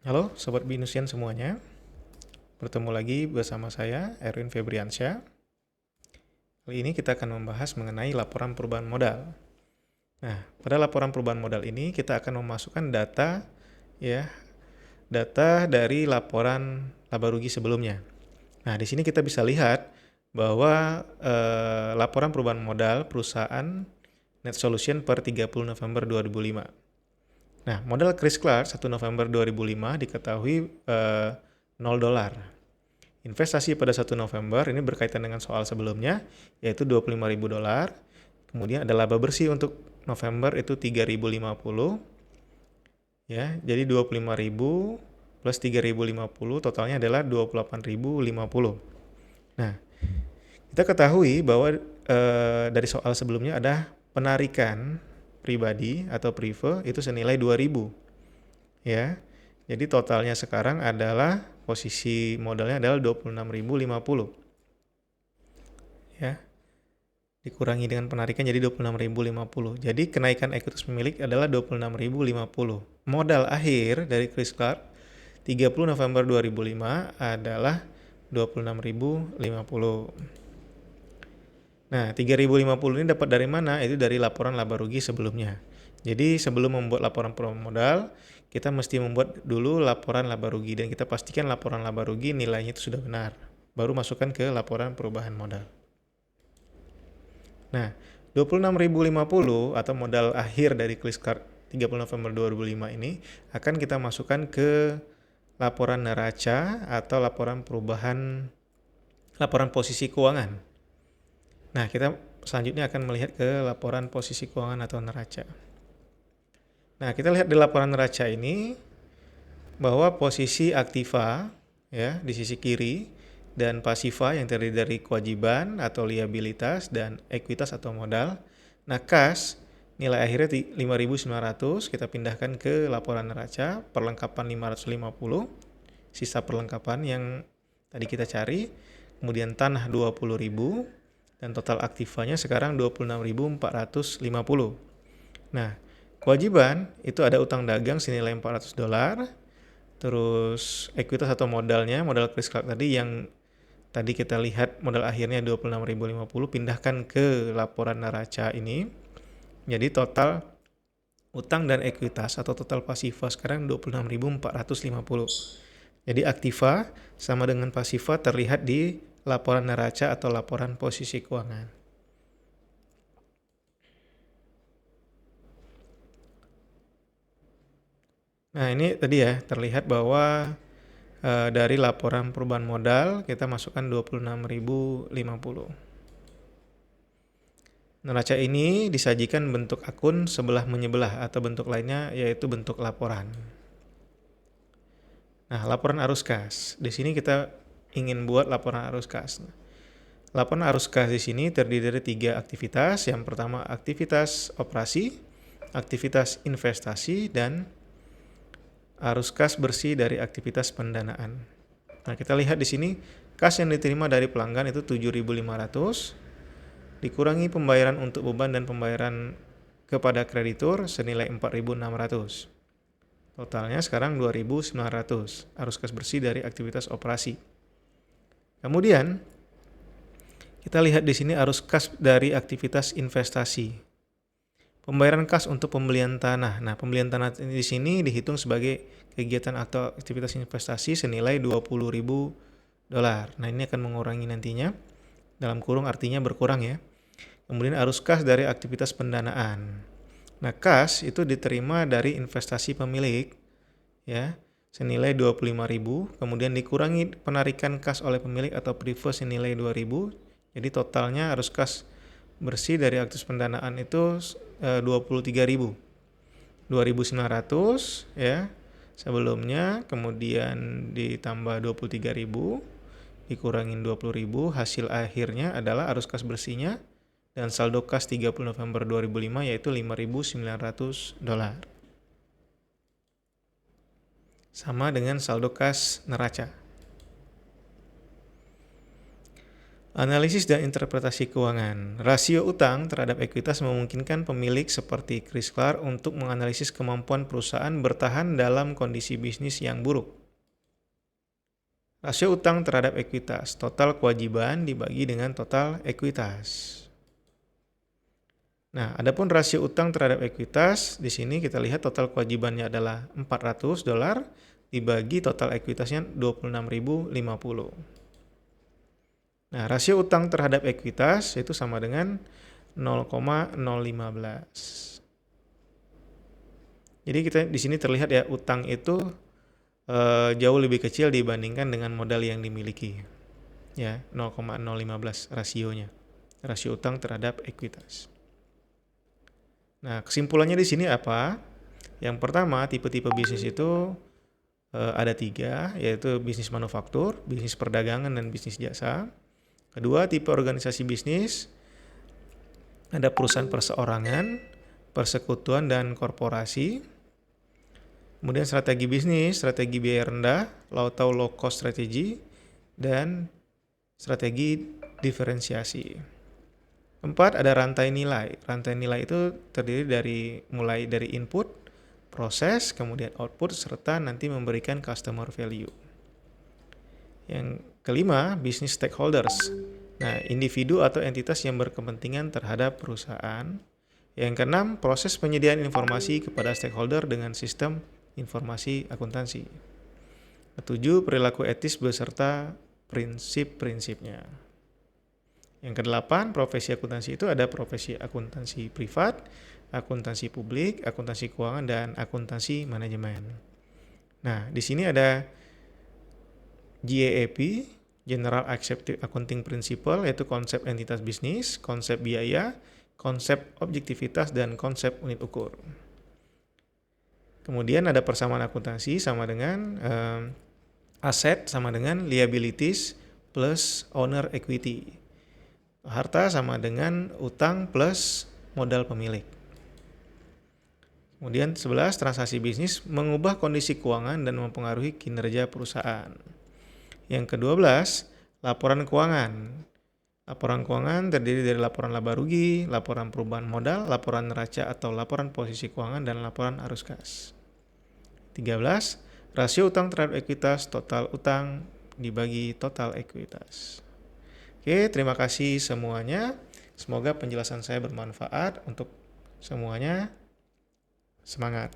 Halo Sobat Binusian semuanya, bertemu lagi bersama saya Erwin Febriansyah. Kali ini kita akan membahas mengenai laporan perubahan modal. Nah, pada laporan perubahan modal ini kita akan memasukkan data ya, data dari laporan laba rugi sebelumnya. Nah, di sini kita bisa lihat bahwa laporan perubahan modal perusahaan Net Solution per 30 November 2005. Nah, modal Chris Clark 1 November 2005 diketahui $0. Investasi pada 1 November ini berkaitan dengan soal sebelumnya, yaitu $25.000. Kemudian ada laba bersih untuk November itu 3.050. Ya, jadi 25.000 plus 3.050 totalnya adalah 28.050. Nah, kita ketahui bahwa dari soal sebelumnya ada penarikan pribadi atau prive itu senilai 2.000. Ya. Jadi totalnya sekarang adalah posisi modalnya adalah 26.050. Ya. Dikurangi dengan penarikan jadi 26.050. Jadi kenaikan ekuitas pemilik adalah 26.050. Modal akhir dari Chris Clark 30 November 2005 adalah 26.050. Nah, 3.050 ini dapat dari mana? Itu dari laporan laba rugi sebelumnya. Jadi sebelum membuat laporan perubahan modal, kita mesti membuat dulu laporan laba rugi dan kita pastikan laporan laba rugi nilainya itu sudah benar. Baru masukkan ke laporan perubahan modal. Nah, 26.050 atau modal akhir dari Clearstart 30 November 2005 ini akan kita masukkan ke laporan neraca atau laporan posisi keuangan. Nah, kita selanjutnya akan melihat ke laporan posisi keuangan atau neraca. Nah, kita lihat di laporan neraca ini bahwa posisi aktiva ya di sisi kiri dan pasiva yang terdiri dari kewajiban atau liabilitas dan ekuitas atau modal. Nah, kas nilai akhirnya 5.900 kita pindahkan ke laporan neraca, perlengkapan 550, sisa perlengkapan yang tadi kita cari, kemudian tanah 20.000 dan total aktivanya sekarang 26.450. Nah, kewajiban itu ada utang dagang senilai $400, terus ekuitas atau modalnya, modal Chris Clark tadi yang tadi kita lihat modal akhirnya 26.050 pindahkan ke laporan neraca ini. Jadi total utang dan ekuitas atau total pasiva sekarang 26.450. Jadi aktiva sama dengan pasiva terlihat di laporan neraca atau laporan posisi keuangan. Nah, ini tadi ya terlihat bahwa dari laporan perubahan modal kita masukkan 26.050. Neraca ini disajikan bentuk akun sebelah menyebelah atau bentuk lainnya yaitu bentuk laporan. Nah, laporan arus kas. Di sini kita ingin buat laporan arus kas. Laporan arus kas di sini terdiri dari 3 aktivitas. Yang pertama aktivitas operasi, aktivitas investasi, dan arus kas bersih dari aktivitas pendanaan. Nah, kita lihat di sini kas yang diterima dari pelanggan itu 7.500 dikurangi pembayaran untuk beban dan pembayaran kepada kreditur senilai 4.600. Totalnya sekarang 2.900 arus kas bersih dari aktivitas operasi. Kemudian kita lihat di sini arus kas dari aktivitas investasi. Pembayaran kas untuk pembelian tanah. Nah, pembelian tanah di sini dihitung sebagai kegiatan atau aktivitas investasi senilai $20.000. Nah, ini akan mengurangi nantinya. Dalam kurung artinya berkurang ya. Kemudian arus kas dari aktivitas pendanaan. Nah, kas itu diterima dari investasi pemilik ya, senilai 25.000, kemudian dikurangi penarikan kas oleh pemilik atau prive senilai 2.000. Jadi totalnya arus kas bersih dari aktivitas pendanaan itu 23.000. 2.900 ya sebelumnya, kemudian ditambah 23.000 dikurangin 20.000, hasil akhirnya adalah arus kas bersihnya dan saldo kas 30 November 2005 yaitu $5.900. Sama dengan saldo kas neraca. Analisis dan interpretasi keuangan. Rasio utang terhadap ekuitas memungkinkan pemilik seperti Chris Clark untuk menganalisis kemampuan perusahaan bertahan dalam kondisi bisnis yang buruk. Rasio utang terhadap ekuitas, total kewajiban dibagi dengan total ekuitas. Nah, adapun rasio utang terhadap ekuitas, di sini kita lihat total kewajibannya adalah $400 dibagi total ekuitasnya 26.050. Nah, rasio utang terhadap ekuitas itu sama dengan 0,015. Jadi kita di sini terlihat ya, utang itu jauh lebih kecil dibandingkan dengan modal yang dimiliki. Ya, 0,015 rasionya. Rasio utang terhadap ekuitas. Nah, kesimpulannya di sini apa? Yang pertama, tipe-tipe bisnis itu ada 3, yaitu bisnis manufaktur, bisnis perdagangan, dan bisnis jasa. Kedua, tipe organisasi bisnis, ada perusahaan perseorangan, persekutuan, dan korporasi. Kemudian strategi bisnis, strategi biaya rendah, atau low cost strategy, dan strategi diferensiasi. Keempat, ada rantai nilai. Rantai nilai itu terdiri mulai dari input, proses, kemudian output, serta nanti memberikan customer value. Yang kelima, bisnis stakeholders. Nah, individu atau entitas yang berkepentingan terhadap perusahaan. Yang keenam, proses penyediaan informasi kepada stakeholder dengan sistem informasi akuntansi. Ketujuh, perilaku etis beserta prinsip-prinsipnya. Yang kedelapan, profesi akuntansi itu ada profesi akuntansi privat, akuntansi publik, akuntansi keuangan, dan akuntansi manajemen. Nah, di sini ada GAAP, General Accepted Accounting Principle, yaitu konsep entitas bisnis, konsep biaya, konsep objektivitas, dan konsep unit ukur. Kemudian ada persamaan akuntansi sama dengan aset sama dengan liabilities plus owner equity. Harta sama dengan utang plus modal pemilik. Kemudian 11, transaksi bisnis mengubah kondisi keuangan dan mempengaruhi kinerja perusahaan. Yang ke-12, laporan keuangan. Laporan keuangan terdiri dari laporan laba rugi, laporan perubahan modal, laporan neraca atau laporan posisi keuangan, dan laporan arus kas. 13, rasio utang terhadap ekuitas, total utang dibagi total ekuitas. Oke, terima kasih semuanya. Semoga penjelasan saya bermanfaat untuk semuanya. Semangat!